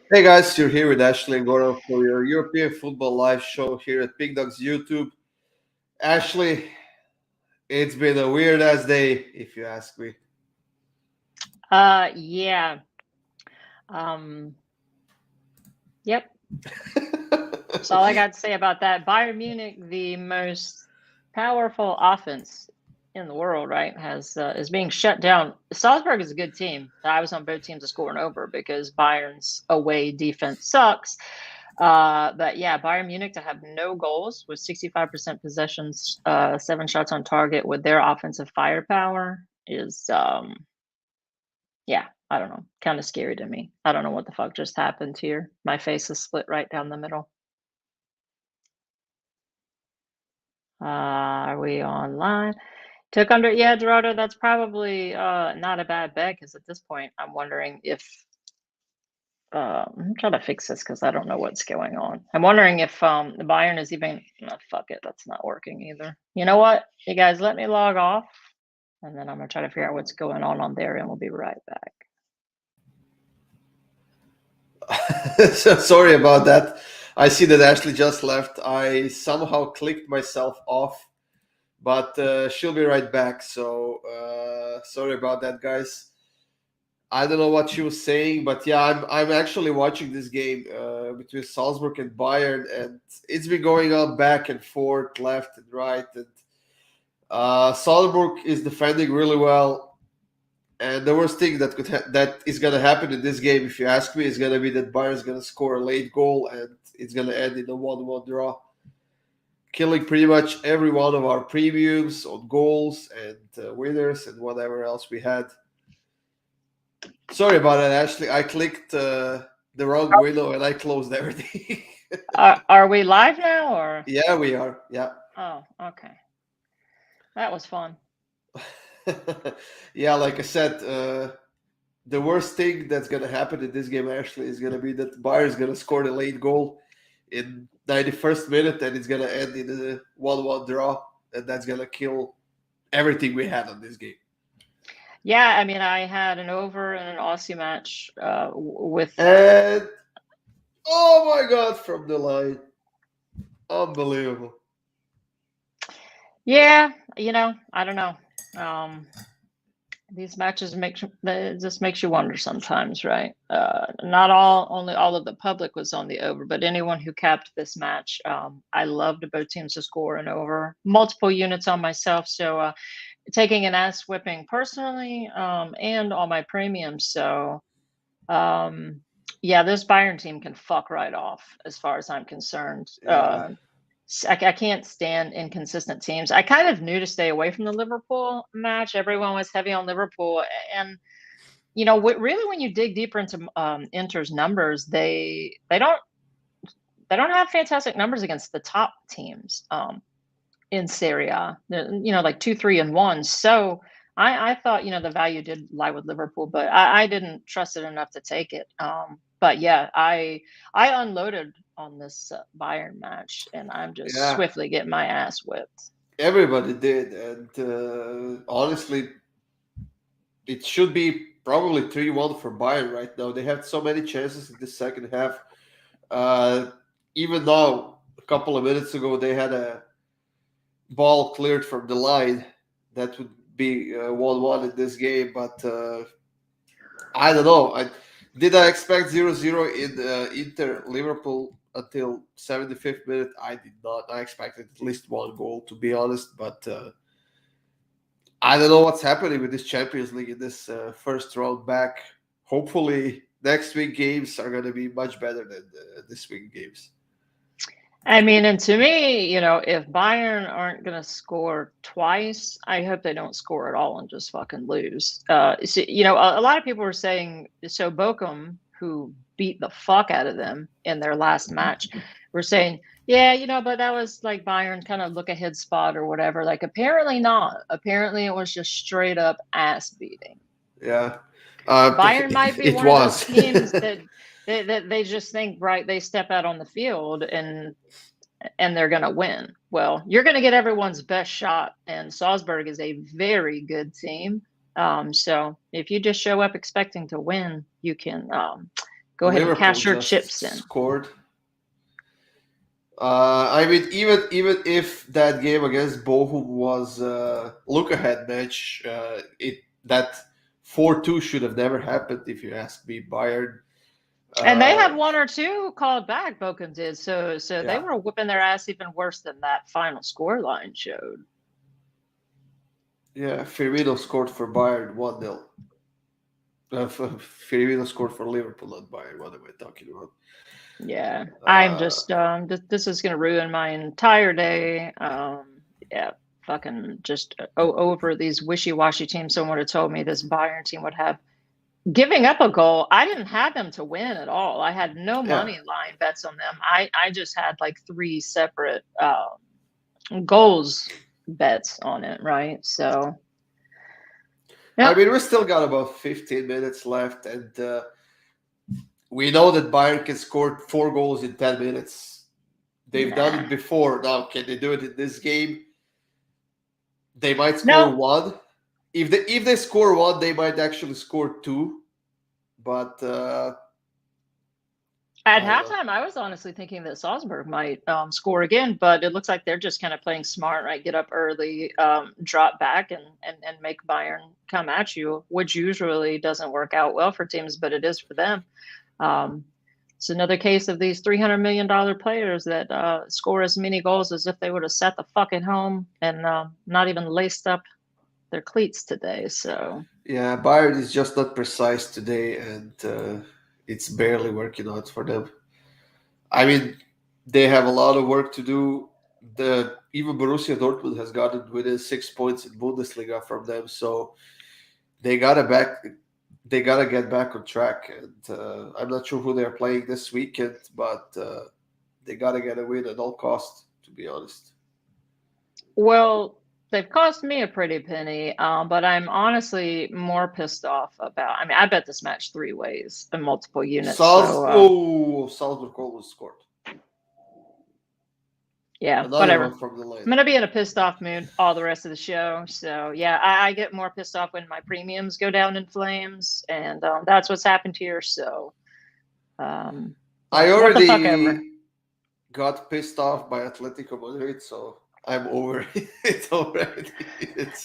Hey guys, you're here with Ashley and Goran for your European football live show here at PickDawgz YouTube. Ashley, it's been a weird ass day, if you ask me. Yeah. Um, yep. That's all I got to say about that. Bayern Munich, the most powerful offense in the world, right, has is being shut down. Salzburg is a good team. I was on both teams to score and over because Bayern's away defense sucks. But yeah, Bayern Munich to have no goals with 65% possessions, 7 shots on target with their offensive firepower is yeah, I don't know. Kind of scary to me. I don't know what the fuck just happened here. My face is split right down the middle. Are we online? Took under, yeah, Gerardo, that's probably not a bad bet because at this point I'm wondering if I'm trying to fix this because I don't know what's going on. I'm wondering if the Bayern is even fuck it, that's not working either. You know what? You guys let me log off and then I'm gonna try to figure out what's going on there and we'll be right back. So sorry about that. I see that Ashley just left. I somehow clicked myself off, but she'll be right back. So sorry about that, guys. I don't know what she was saying, but yeah, I'm actually watching this game between Salzburg and Bayern, and it's been going on back and forth, left and right, and Salzburg is defending really well, and the worst thing that is gonna happen in this game, if you ask me, is gonna be that Bayern's gonna score a late goal, and it's gonna end in a 1-1 draw, killing pretty much every one of our premiums on goals and winners and whatever else we had. Sorry about that, Ashley. I clicked the wrong window and I closed everything. Are we live now or? Yeah, we are. Yeah. Oh, okay. That was fun. Yeah, like I said, the worst thing that's gonna happen in this game actually is gonna be that Bayern's gonna score the late goal in 91st minute, and it's gonna end in a 1-1 draw, and that's gonna kill everything we had on this game. Yeah, I mean, I had an over and an Aussie match with. And oh my god, from the line, unbelievable. Yeah, I don't know. These matches it just makes you wonder sometimes, right? Not only all of the public was on the over, but anyone who capped this match. I loved both teams to score and over multiple units on myself. So taking an ass whipping personally and on my premium. So um, yeah, this Bayern team can fuck right off as far as I'm concerned. Yeah. I can't stand inconsistent teams. I kind of knew to stay away from the Liverpool match. Everyone was heavy on Liverpool, and really, when you dig deeper into Inter's numbers, they don't have fantastic numbers against the top teams in Serie A. Like 2, 3, and 1. So I thought the value did lie with Liverpool, but I didn't trust it enough to take it. But yeah, I unloaded on this Bayern match, and I'm just Yeah. swiftly getting my ass whipped. Everybody did, and honestly, it should be probably 3-1 for Bayern right now. They had so many chances in the second half. Uh, Even though a couple of minutes ago they had a ball cleared from the line, that would be 1-1 in this game. But I don't know. I expect 0-0 in Inter Liverpool until 75th minute. I did not. I expected at least one goal, to be honest. But I don't know what's happening with this Champions League in this first round back. Hopefully, next week games are going to be much better than this week games. I mean, and to me, if Bayern aren't going to score twice, I hope they don't score at all and just fucking lose. So, a lot of people were saying, so Bochum, who beat the fuck out of them in their last match, were saying, yeah, but that was like Bayern kind of look ahead spot or whatever. Like, apparently not. Apparently it was just straight up ass beating. Yeah, Bayern might be it one of those was. teams that they just think, right, they step out on the field and they're going to win. Well, you're going to get everyone's best shot, and Salzburg is a very good team. So if you just show up expecting to win, you can Go ahead and Liverpool cash your just chips in. scored. I mean, even if that game against Bochum was a look-ahead match, that 4-2 should have never happened, if you ask me. Bayern. And they had one or two called back, Bochum did. So they Yeah. were whipping their ass even worse than that final score line showed. Yeah, Firmino scored for Bayern 1-0. Firmino scored for Liverpool, not Bayern. What am I talking about? Yeah, I'm just this is gonna ruin my entire day. Yeah, fucking just over these wishy-washy teams. Someone had told me this Bayern team would have giving up a goal. I didn't have them to win at all. I had no money line bets on them. I just had like 3 separate goals bets on it, right? So I mean, we still got about 15 minutes left, and we know that Bayern can score 4 goals in 10 minutes. They've done it before. Now, can they do it in this game? They might score 1. If they score 1, they might actually score 2. But at halftime, I was honestly thinking that Salzburg might score again, but it looks like they're just kind of playing smart, right? Get up early, drop back, and make Bayern come at you, which usually doesn't work out well for teams, but it is for them. It's another case of these $300 million players that score as many goals as if they would have sat the fuck at home and not even laced up their cleats today. So yeah, Bayern is just not precise today, and it's barely working out for them. I mean, they have a lot of work to do. Even Borussia Dortmund has gotten within 6 points in Bundesliga from them, so they gotta get back on track. And I'm not sure who they're playing this weekend, but they gotta get a win at all costs, to be honest. Well, they've cost me a pretty penny, but I'm honestly more pissed off about. I mean, I bet this match 3 ways in multiple units. Salzburg almost scored. Yeah, Another whatever. one from the lane. I'm gonna be in a pissed off mood all the rest of the show. So yeah, I get more pissed off when my premiums go down in flames, and that's what's happened here. So I already got pissed off by Atletico Madrid, so I'm over it already.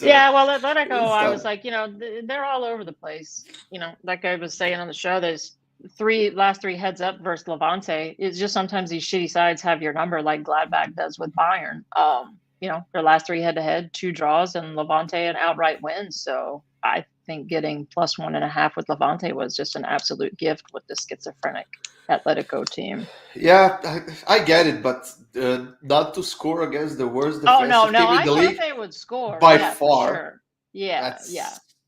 Yeah, well, Atletico, I was like, they're all over the place. Like I was saying on the show, there's last three heads up versus Levante. It's just sometimes these shitty sides have your number, like Gladbach does with Bayern. Their last 3 head-to-head, 2 draws, and Levante an outright win. So I think getting +1.5 with Levante was just an absolute gift with the schizophrenic Atletico team. Yeah, I get it, but not to score against the worst defensive team in the league. I thought they would score by far. For sure. Yeah.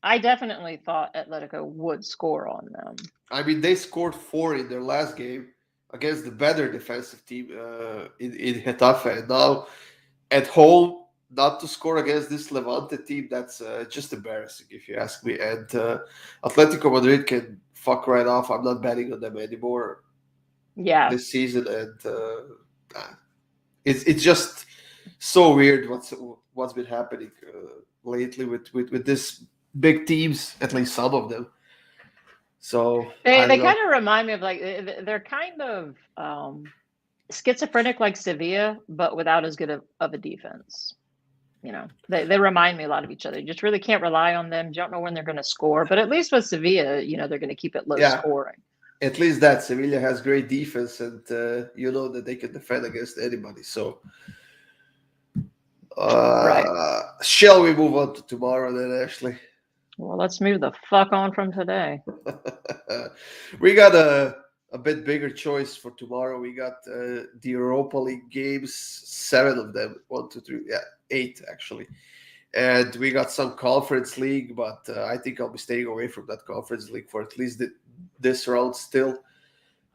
I definitely thought Atletico would score on them. I mean, they scored 4 in their last game against the better defensive team in Getafe, and now at home not to score against this Levante team, that's just embarrassing if you ask me. And Atletico Madrid can fuck right off. I'm not betting on them anymore. Yeah, this season, and it's just so weird what's been happening lately with this big teams, at least some of them. So they kind of remind me of they're kind of schizophrenic like Sevilla, but without as good of a defense. They remind me a lot of each other. You just really can't rely on them. You don't know when they're going to score, but at least with Sevilla, they're going to keep it low scoring. At least that Sevilla has great defense, and you know that they can defend against anybody. So, right. Shall we move on to tomorrow then, Ashley? Well, let's move the fuck on from today. We got a bit bigger choice for tomorrow. We got the Europa League games, 7 of them, 1, 2, 3, 8 actually. And we got some Conference League, but I think I'll be staying away from that Conference League for at least this round still.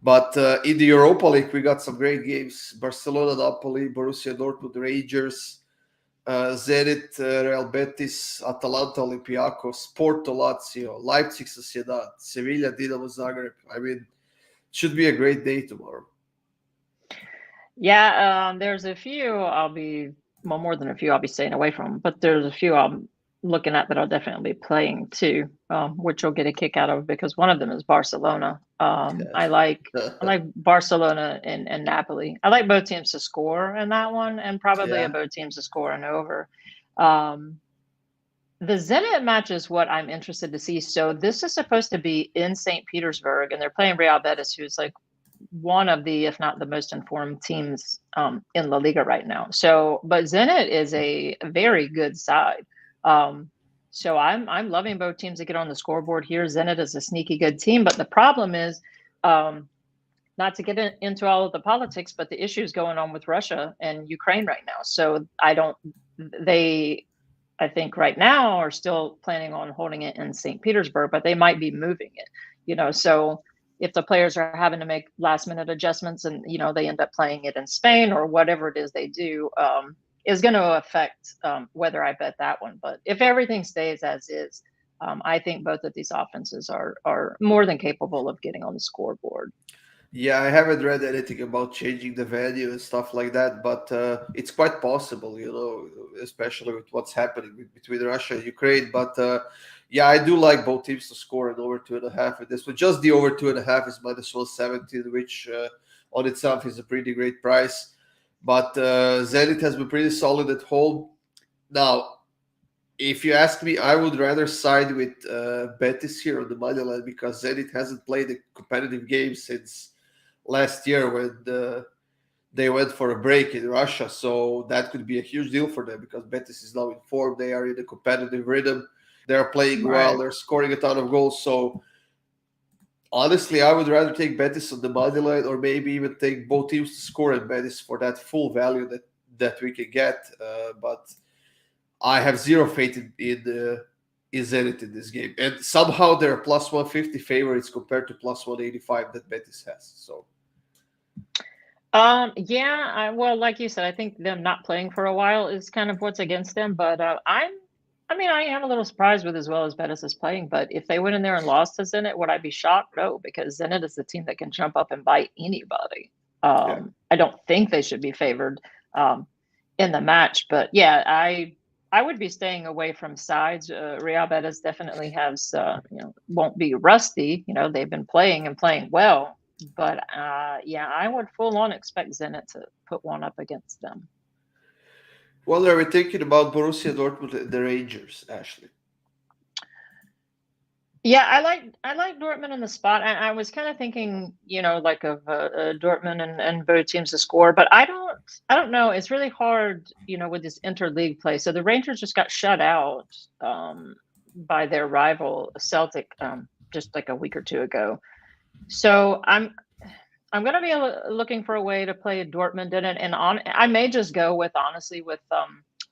But in the Europa League, we got some great games. Barcelona, Napoli, Borussia Dortmund, Rangers, Zenit, Real Betis, Atalanta, Olympiacos, Porto, Lazio, Leipzig, Sociedad, Sevilla, Dinamo Zagreb. I mean, it should be a great day tomorrow. Yeah, there's a few more than a few I'll be staying away from, but there's a few I'm looking at that I'll definitely be playing too, which you'll get a kick out of because one of them is Barcelona. I Yes. like Barcelona and Napoli. I like both teams to score in that one, and probably Yeah. both teams to score and over. Um, the Zenit match is what I'm interested to see. So this is supposed to be in St. Petersburg, and they're playing Real Betis, who's like one of the, if not the most informed teams in La Liga right now. So, but Zenit is a very good side. So I'm loving both teams to get on the scoreboard here. Zenit is a sneaky good team, but the problem is, not to get into all of the politics, but the issues going on with Russia and Ukraine right now. So they, I think right now are still planning on holding it in St. Petersburg, but they might be moving it, so if the players are having to make last minute adjustments and, they end up playing it in Spain or whatever it is they do, is going to affect whether I bet that one. But if everything stays as is, I think both of these offenses are more than capable of getting on the scoreboard. Yeah, I haven't read anything about changing the venue and stuff like that, but it's quite possible, especially with what's happening between Russia and Ukraine. But yeah, I do like both teams to score an over 2.5 in this one. Just the over 2.5 is minus 117, which on itself is a pretty great price. But Zenit has been pretty solid at home. Now, if you ask me, I would rather side with Betis here on the money line because Zenit hasn't played a competitive game since last year when they went for a break in Russia. So that could be a huge deal for them because Betis is now in form. They are in a competitive rhythm. They're playing well. Right. They're scoring a ton of goals. So honestly, I would rather take Betis on the money line or maybe even take both teams to score at Betis for that full value that we can get. But I have zero faith in Zenit in this game. And somehow they're plus 150 favorites compared to plus 185 that Betis has. So yeah, well, like you said, I think them not playing for a while is kind of what's against them. But I am a little surprised with as well as Betis is playing. But if they went in there and lost to Zenit, would I be shocked? No, because Zenit is the team that can jump up and bite anybody. yeah. I don't think they should be favored in the match. But yeah, I would be staying away from sides. Real Betis definitely has, won't be rusty. They've been playing and playing well. But yeah, I would full on expect Zenit to put one up against them. What are we thinking about Borussia Dortmund and the Rangers, Ashley? Yeah, I like Dortmund in the spot. I was kind of thinking, like of Dortmund and both teams to score, but I don't know. It's really hard, with this interleague play. So the Rangers just got shut out by their rival Celtic just like a week or two ago. So I'm going to be looking for a way to play Dortmund in it, and I may just go with honestly with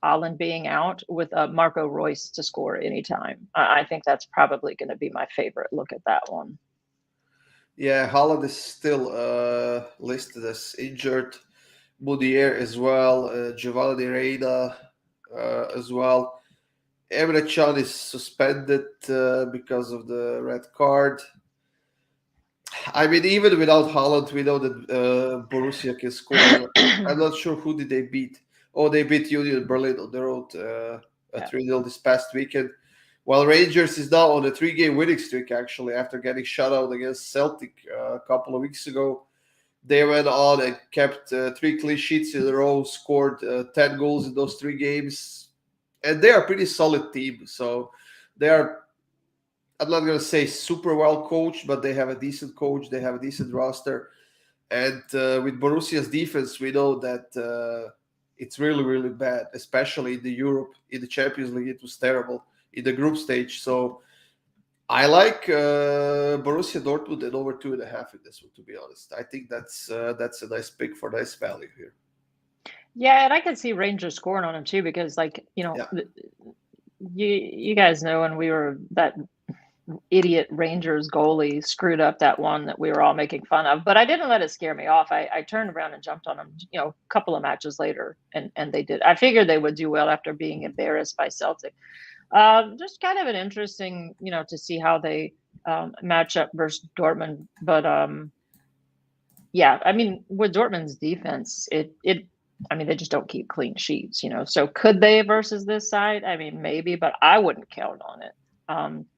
Haaland being out with Marco Reus to score anytime. I think that's probably going to be my favorite look at that one. Yeah, Haaland is still listed as injured. Mudier as well. Giovanni Reina as well. Emre Can is suspended because of the red card. I mean, even without Haaland, we know that Borussia can score. I'm not sure who did they beat. Oh, they beat Union Berlin on the road a 3-0 this past weekend. While Rangers is now on a 3-game winning streak, actually, after getting shut out against Celtic a couple of weeks ago. They went on and kept 3 clean sheets in a row, scored 10 goals in those 3 games. And they are a pretty solid team. So they are, I'm not going to say super well coached, but they have a decent coach. They have a decent roster. And with Borussia's defense, we know that it's really, really bad, especially in the Champions League. It was terrible in the group stage. So I like Borussia Dortmund and over 2.5 in this one, to be honest. I think that's a nice pick for nice value here. Yeah, and I could see Rangers scoring on them too because, you guys know when we were that idiot Rangers goalie screwed up that one that we were all making fun of, but I didn't let it scare me off. I turned around and jumped on them, a couple of matches later, and they did. I figured they would do well after being embarrassed by Celtic. Just kind of an interesting, to see how they match up versus Dortmund. But yeah, I mean, with Dortmund's defense, it I mean, they just don't keep clean sheets, So could they versus this side? I mean, maybe, but I wouldn't count on it.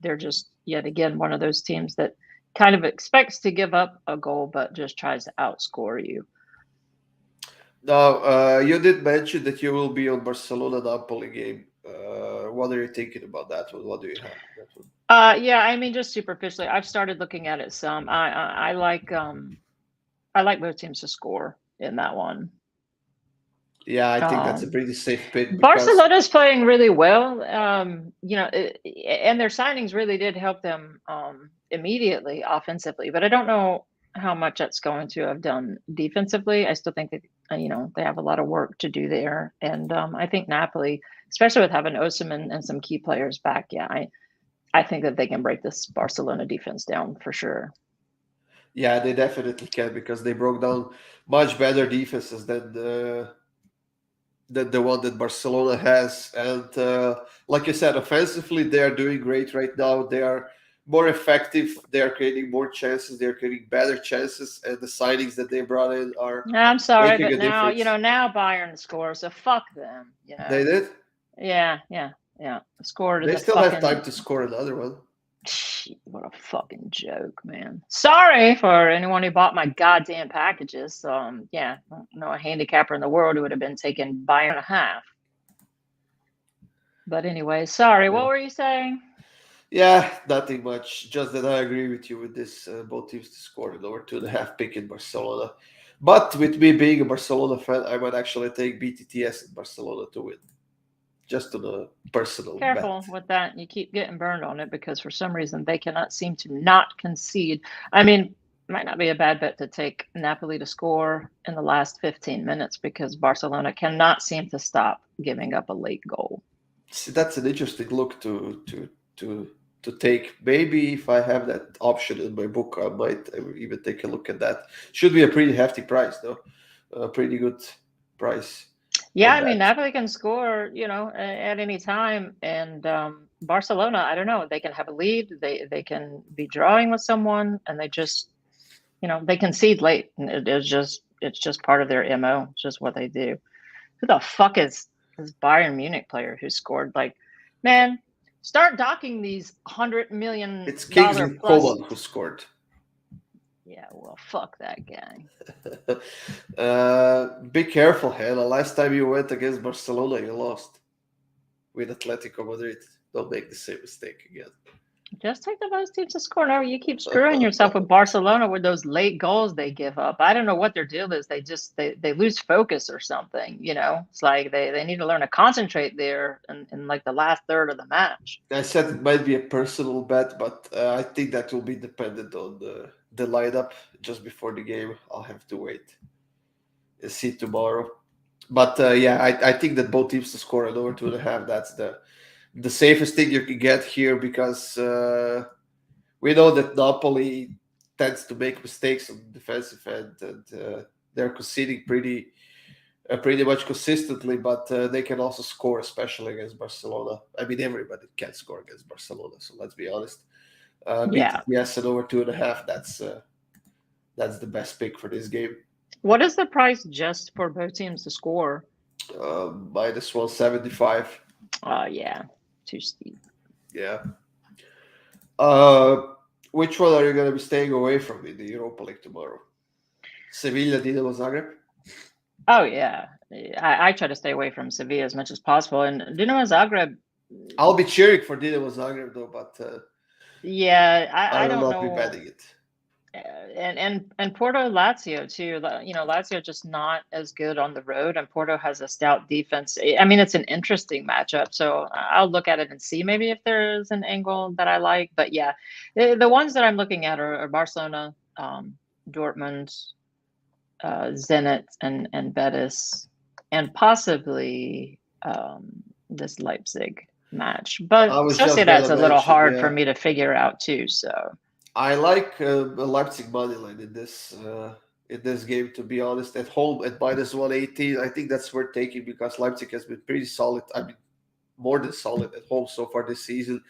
They're just yet again one of those teams that kind of expects to give up a goal, but just tries to outscore you. Now, you did mention that you will be on Barcelona Napoli game. What are you thinking about that one? What do you have? That one? Yeah, I mean, just superficially, I've started looking at it some. I like both teams to score in that one. Yeah, I think that's a pretty safe pick because Barcelona's playing really well, and their signings really did help them immediately offensively. But I don't know how much that's going to have done defensively. I still think that they have a lot of work to do there, and I think Napoli, especially with having Osimhen and some key players back, yeah, I think that they can break this Barcelona defense down for sure. yeah, they definitely can because they broke down much better defenses than the one that Barcelona has. And like you said, offensively, they are doing great right now. They are more effective. They are creating more chances. They are creating better chances. And the signings that they brought in are I'm sorry, making but a now difference. now Bayern scores, so fuck them. They did. Yeah. Scored They the still have time fucking. to score another one. What a fucking joke, man. Sorry for anyone who bought my goddamn packages. Yeah, I don't know a handicapper in the world who would have been taking Bayern a half. But anyway, sorry. What were you saying? Yeah, nothing much. Just that I agree with you with this. Both teams to score an over 2.5 pick in Barcelona. But with me being a Barcelona fan, I might actually take BTTS in Barcelona to win. Just on a personal Careful bet. with that. You keep getting burned on it because for some reason they cannot seem to not concede. I mean, might not be a bad bet to take Napoli to score in the last 15 minutes because Barcelona cannot seem to stop giving up a late goal. See, that's an interesting look to take. Maybe if I have that option in my book, I might even take a look at that. Should be a pretty hefty price, though. A pretty good price Yeah, on I mean, that. Napoli can score, at any time, and Barcelona, I don't know, they can have a lead, they can be drawing with someone, and they just, they concede late, and it's just part of their MO. It's just what they do. Who the fuck is this Bayern Munich player who scored? Like, man, start docking these $100 million It's Kingsley plus. Coman who scored. Yeah, well, fuck that guy. Be careful, Hannah. Last time you went against Barcelona, you lost with Atletico Madrid. Don't make the same mistake again. Just take the most teams to score. No, you keep screwing yourself with Barcelona with those late goals they give up. I don't know what their deal is. They lose focus or something. It's like they need to learn to concentrate there in like the last third of the match. I said it might be a personal bet, but I think that will be dependent on the lineup just before the game. I'll have to wait and see tomorrow. But yeah, I think that both teams to score an over 2.5. That's the safest thing you can get here because we know that Napoli tends to make mistakes on the defensive end, and they're conceding pretty much consistently, but they can also score, especially against Barcelona. I mean, everybody can score against Barcelona, so let's be honest. Yeah. BTTS and over 2.5. That's the best pick for this game. What is the price just for both teams to score? Minus 175. Yeah, too steep. Yeah. Which one are you going to be staying away from in the Europa League tomorrow? Sevilla, Dinamo Zagreb? Oh yeah, I try to stay away from Sevilla as much as possible, and Dinamo Zagreb. I'll be cheering for Dinamo Zagreb though, but Yeah, I I will don't not be know. betting it. And Porto Lazio too. Lazio just not as good on the road, and Porto has a stout defense. I mean, it's an interesting matchup, so I'll look at it and see maybe if there's an angle that I like. But yeah, the ones that I'm looking at are Barcelona, Dortmund, Zenit, and Betis, and possibly this Leipzig match. But I was just Sociedad's gonna a little mention, hard for yeah. me to figure out too. So. I like the Leipzig money line in this game. To be honest, at home at minus 118, I think that's worth taking because Leipzig has been pretty solid. I mean, more than solid at home so far this season,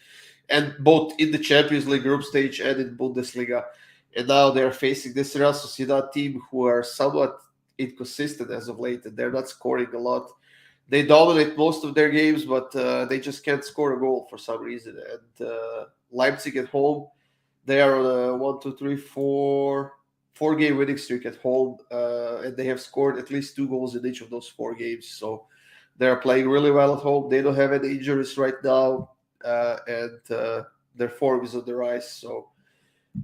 and both in the Champions League group stage and in Bundesliga. And now they're facing this Real Sociedad team who are somewhat inconsistent as of late, and they're not scoring a lot. They dominate most of their games, but they just can't score a goal for some reason. And Leipzig at home, they are on a 4-game winning streak at home, and they have scored at least 2 goals in each of those 4 games. So they're playing really well at home. They don't have any injuries right now, and their form is on the rise. So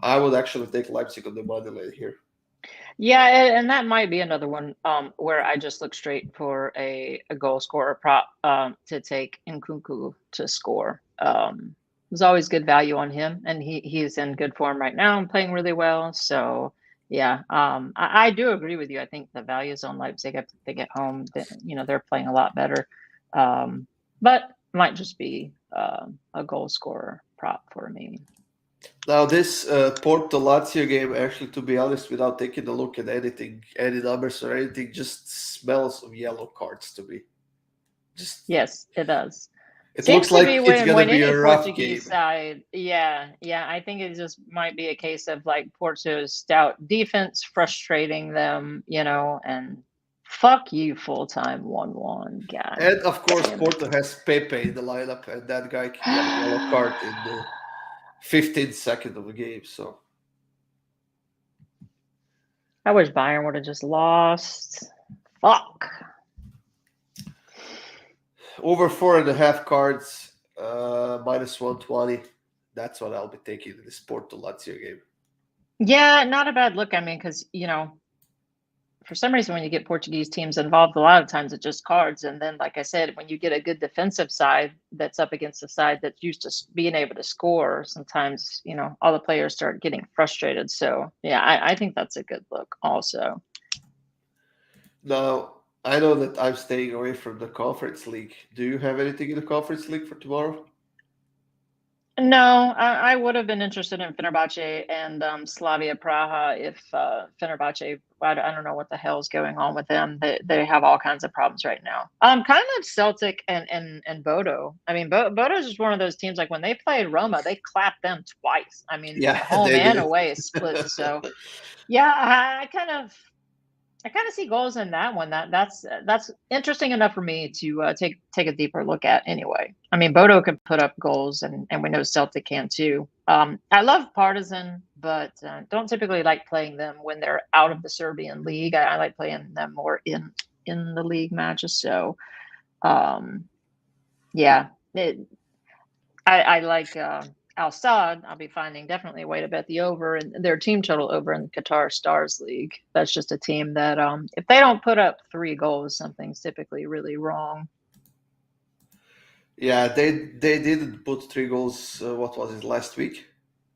I would actually take Leipzig on the money line here. Yeah, and that might be another one where I just look straight for a goal scorer prop to take Nkunku to score. There's always good value on him, and he's in good form right now and playing really well. So yeah, I do agree with you. I think the value is on Leipzig. If they get home, they're playing a lot better. But might just be a goal scorer prop for me. Now, this Porto Lazio game, actually, to be honest, without taking a look at anything, any numbers or anything, just smells of yellow cards to me. Yes, it does. It Seems looks like to be it's going to be any a rough Portuguese game. side. Yeah. I think it just might be a case of like Porto's stout defense frustrating them, and fuck you, full-time 1-1 guy. And of course, Porto has Pepe in the lineup, and that guy can get a yellow card in the 15th second of the game. So I wish Bayern would have just lost. Fuck. over 4.5 cards, minus 120. That's what I'll be taking in this Porto Lazio game. Yeah, not a bad look. I mean, because for some reason, when you get Portuguese teams involved, a lot of times it's just cards. And then, like I said, when you get a good defensive side that's up against a side that's used to being able to score, sometimes, all the players start getting frustrated. So, yeah, I think that's a good look also. Now, I know that I'm staying away from the Conference League. Do you have anything in the Conference League for tomorrow? No, I would have been interested in Fenerbahce and Slavia Praha if Fenerbahce, I don't know what the hell's going on with them. They have all kinds of problems right now. Kind of Celtic and Bodo. I mean, Bodo is just one of those teams, like when they played Roma, they clapped them twice. I mean, Yeah, home they and did. away split. So, yeah, I kind of see goals in that one. That's interesting enough for me to take a deeper look at anyway. I mean, Bodo can put up goals, and we know Celtic can too. I love Partizan, but don't typically like playing them when they're out of the Serbian league. I like playing them more in the league matches. So, yeah, I like Al Sadd. I'll be finding definitely a way to bet the over and their team total over in the Qatar Stars League. That's just a team that if they don't put up 3 goals, something's typically really wrong. Yeah, they didn't put 3 goals. What was it last week?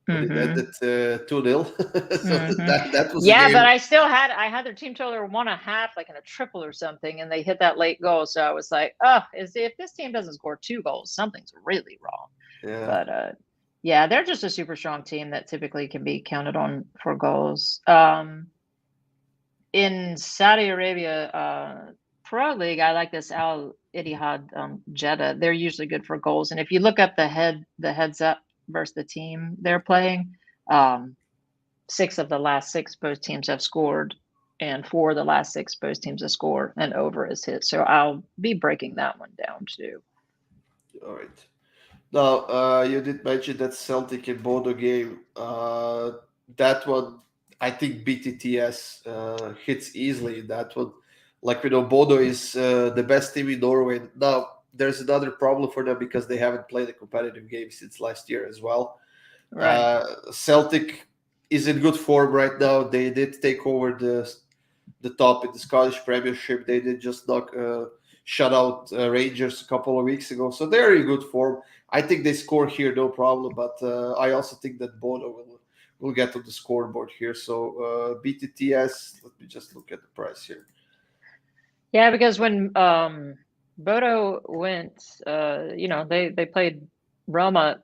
But it ended 2-0. So that was a Yeah, game. but I had their team total 1.5, like in a triple or something, and they hit that late goal. So I was like, oh, if this team doesn't score 2 goals, something's really wrong. Yeah. But yeah, they're just a super strong team that typically can be counted on for goals. In Saudi Arabia Pro League, I like this Al Ittihad Jeddah. They're usually good for goals. And if you look up the heads up versus the team they're playing, 6 of the last 6 both teams have scored, and 4 of the last 6 both teams have scored, and over is hit. So I'll be breaking that one down too. All right. Now, you did mention that Celtic and Bodo game. That one, I think BTTS hits easily in that one. Like we know, Bodo is the best team in Norway. Now, there's another problem for them because they haven't played a competitive game since last year as well. Right. Celtic is in good form right now. They did take over the top in the Scottish Premiership. They did just shut out Rangers a couple of weeks ago. So they're in good form. I think they score here, no problem. But I also think that Bodo will get to the scoreboard here. So BTTS, let me just look at the price here. Yeah, because when Bodo went, they played Roma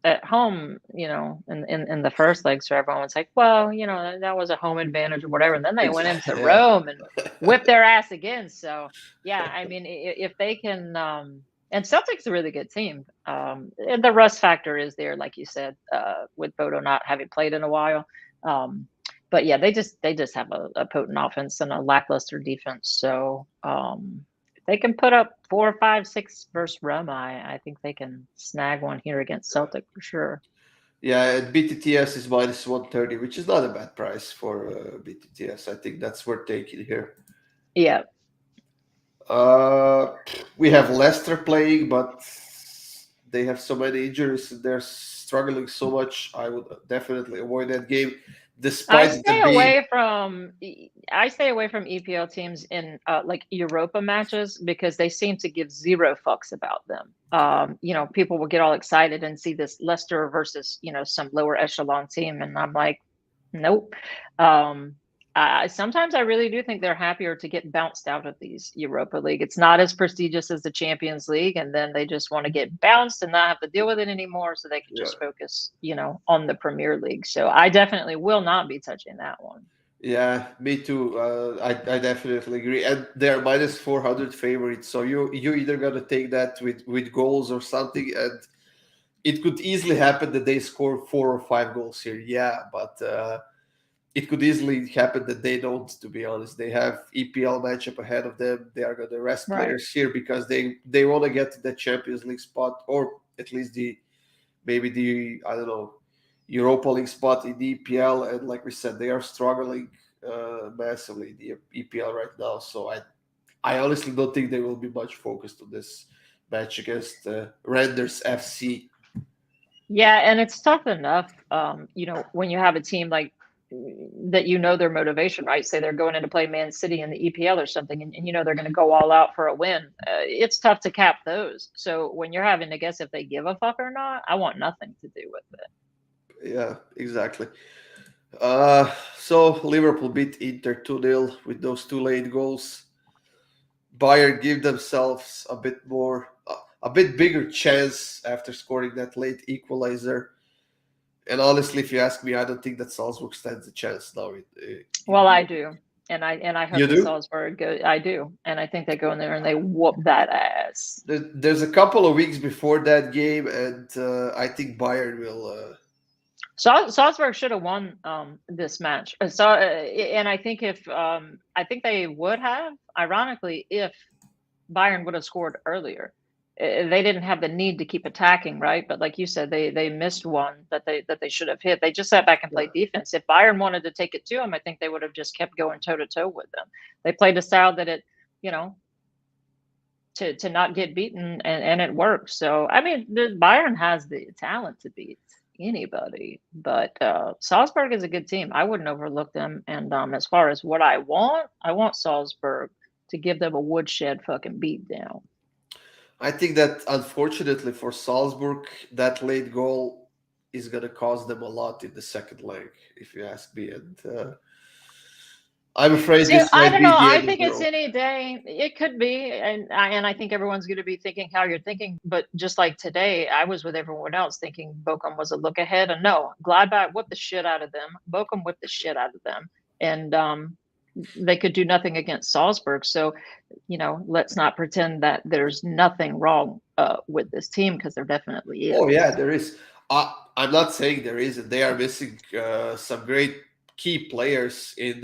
at home, in the first leg. So everyone was like, well, that was a home advantage or whatever. And then they went into Rome and whipped their ass again. So, yeah, I mean, if they can, and Celtic's a really good team. And the rust factor is there, like you said, with Bodo not having played in a while. But but yeah, they just have a potent offense and a lackluster defense. So if they can put up 4, 5, 6 versus Roma, I think they can snag one here against Celtic for sure. Yeah, and BTTS is minus 130, which is not a bad price for BTTS. I think that's worth taking here. Yeah. We have Leicester playing, but they have so many injuries and they're struggling so much. I would definitely avoid that game, I despite stay them being. away from EPL teams in like Europa matches because they seem to give zero fucks about them. People will get all excited and see this Leicester versus some lower echelon team, and I'm like, nope. Sometimes I really do think they're happier to get bounced out of these Europa League. It's not as prestigious as the Champions League, and then they just want to get bounced and not have to deal with it anymore, so they can just focus, on the Premier League. So I definitely will not be touching that one. Yeah, me too. I definitely agree. And they're minus 400 favorites, so you either gotta take that with goals or something, and it could easily happen that they score 4 or 5 goals here. Yeah, but it could easily happen that they don't. To be honest, they have EPL matchup ahead of them. They are gonna rest players here because they want to get to the Champions League spot, or at least maybe the I don't know, Europa League spot in the EPL. And like we said, they are struggling massively in the EPL right now. So I honestly don't think they will be much focused on this match against Renders FC. Yeah, and it's tough enough, when you have a team like that, their motivation, right? Say they're going in to play Man City in the EPL or something, and they're going to go all out for a win. It's tough to cap those. So when you're having to guess if they give a fuck or not, I want nothing to do with it. Yeah, exactly. So Liverpool beat Inter 2-0 with those 2 late goals. Bayern give themselves a bit bigger chance after scoring that late equalizer. And honestly, if you ask me, I don't think that Salzburg stands a chance now. Well, I do, and I hope You the do? Salzburg go. I do, and I think they go in there and they whoop that ass. There's a couple of weeks before that game, and I think Bayern will. Salzburg should have won this match. And I think I think they would have, ironically, if Bayern would have scored earlier. They didn't have the need to keep attacking, right? But like you said, they missed one that they should have hit. They just sat back and played defense. If Bayern wanted to take it to them, I think they would have just kept going toe to toe with them. They played a style that to not get beaten, and it worked. So I mean, Bayern has the talent to beat anybody, but Salzburg is a good team. I wouldn't overlook them. And as far as what I want Salzburg to give them a woodshed fucking beat down. I think that unfortunately for Salzburg, that late goal is going to cost them a lot in the second leg, if you ask me. And I'm afraid this I might don't be know. the I end of think the it's road. any day. It could be, and I think everyone's going to be thinking how you're thinking. But just like today, I was with everyone else thinking Bochum was a look ahead, and no, Gladbach whipped the shit out of them. Bochum whipped the shit out of them, and they could do nothing against Salzburg. So, let's not pretend that there's nothing wrong with this team, because there definitely is. Oh yeah, there is. I'm not saying there isn't. They are missing some great key players in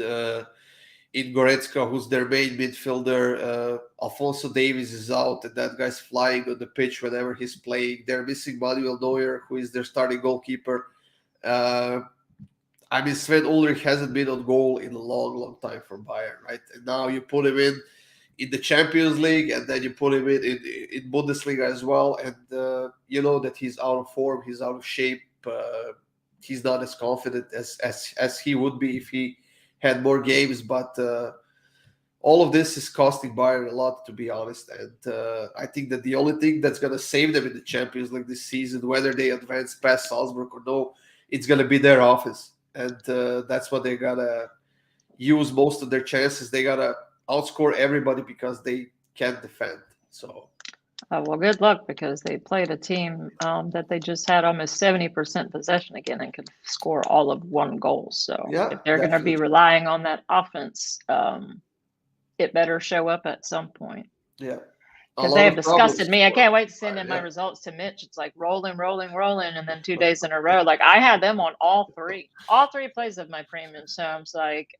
Goretzka, who's their main midfielder. Alfonso Davies is out, and that guy's flying on the pitch whenever he's playing. They're missing Manuel Neuer, who is their starting goalkeeper. I mean, Sven Ulrich hasn't been on goal in a long, long time for Bayern, right? And now you put him in the Champions League, and then you put him in Bundesliga as well, and you know that he's out of form, he's out of shape. He's not as confident as he would be if he had more games. But all of this is costing Bayern a lot, to be honest. And I think that the only thing that's going to save them in the Champions League this season, whether they advance past Salzburg or no, it's going to be their offense. And that's what they got to use most of their chances. They got to outscore everybody because they can't defend. So, well, good luck, because they played a team that they just had almost 70% possession again and could score all of 1 goal. So yeah, if they're going to be relying on that offense, it better show up at some point. Yeah. A Because they lot have of problems disgusted me. I for can't wait to send Bayern, in my yeah. results to Mitch. It's like rolling, and then 2 days in a row. Like I had them on all three plays of my premium. So I'm just like,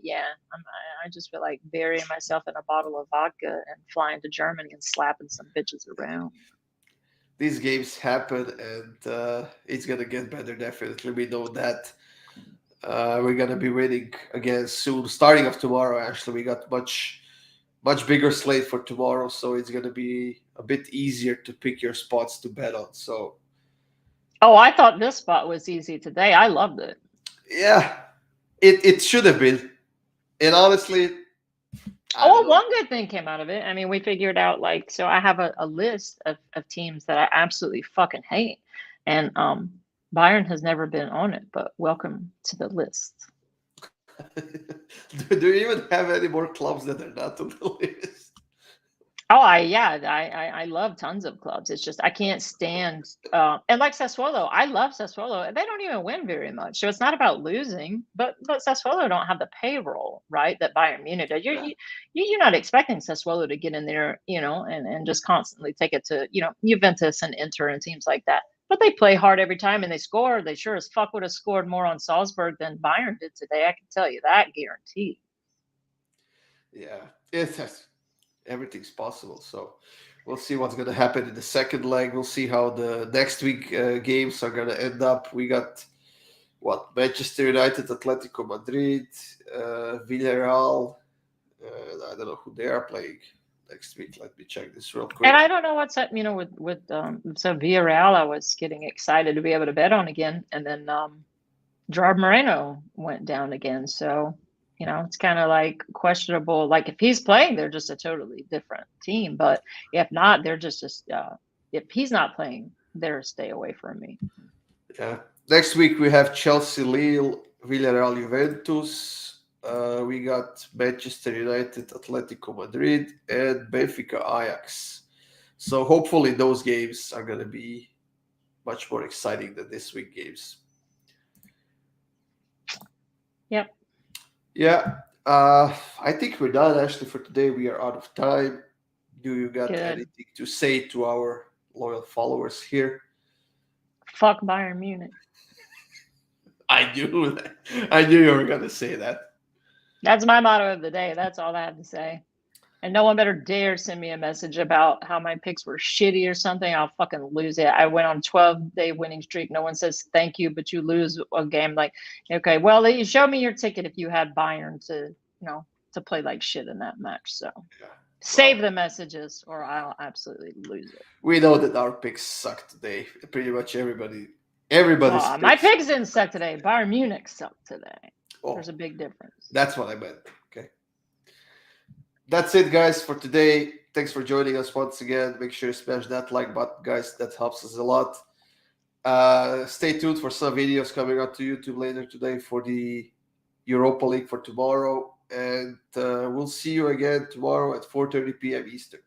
yeah, I just feel like burying myself in a bottle of vodka and flying to Germany and slapping some bitches around. These games happen, and it's gonna get better. Definitely, we know that. We're gonna be winning again soon. Starting of tomorrow, actually, we got much bigger slate for tomorrow, so it's gonna be a bit easier to pick your spots to bet on. So Oh, I thought this spot was easy today. I loved it. yeah, it should have been. And honestly, I don't Oh, know. one good thing came out of it. I mean, we figured out like so I have a list of teams that I absolutely fucking hate. And Bayern has never been on it, but welcome to the list. Do you even have any more clubs that are not on the list? Oh, I love tons of clubs. It's just I can't stand and like Sassuolo, I love Sassuolo. They don't even win very much, so it's not about losing. But Sassuolo don't have the payroll, right? That Bayern Munich does. You're not expecting Sassuolo to get in there, and just constantly take it to Juventus and Inter and teams like that. But they play hard every time and they score. They sure as fuck would have scored more on Salzburg than Bayern did today. I can tell you that, guaranteed. Yeah, everything's possible. So we'll see what's going to happen in the second leg. We'll see how the next week games are going to end up. We got Manchester United, Atletico Madrid, Villarreal. I don't know who they are playing next week. Let me check this real quick. And I don't know what's up, with so Villarreal, I was getting excited to be able to bet on again, and then Gerard Moreno went down again. So it's kind of like questionable. Like if he's playing, they're just a totally different team. But if not, they're just if he's not playing, they're a stay away from me. Yeah. Next week we have Chelsea, Lille, Villarreal, Juventus. We got Manchester United, Atletico Madrid, and Benfica, Ajax. So hopefully those games are going to be much more exciting than this week games. Yep. Yeah. I think we're done actually for today. We are out of time. Do you got Good. anything to say to our loyal followers here? Fuck Bayern Munich. I knew that. I knew you were going to say that. That's my motto of the day. That's all I have to say. And no one better dare send me a message about how my picks were shitty or something. I'll fucking lose it. I went on a 12-day winning streak. No one says thank you, but you lose a game. Like, okay, well, you show me your ticket if you had Bayern to play like shit in that match. So save the messages or I'll absolutely lose it. We know that our picks suck today. Pretty much everybody's my picks didn't suck today. Bayern Munich sucked today. Oh, there's a big difference. That's what I meant. Okay. That's it, guys, for today. Thanks for joining us once again. Make sure you smash that like button, guys. That helps us a lot. Stay tuned for some videos coming up to YouTube later today for the Europa League for tomorrow. And we'll see you again tomorrow at 4:30 p.m. Eastern.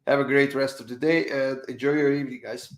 Have a great rest of the day and enjoy your evening, guys.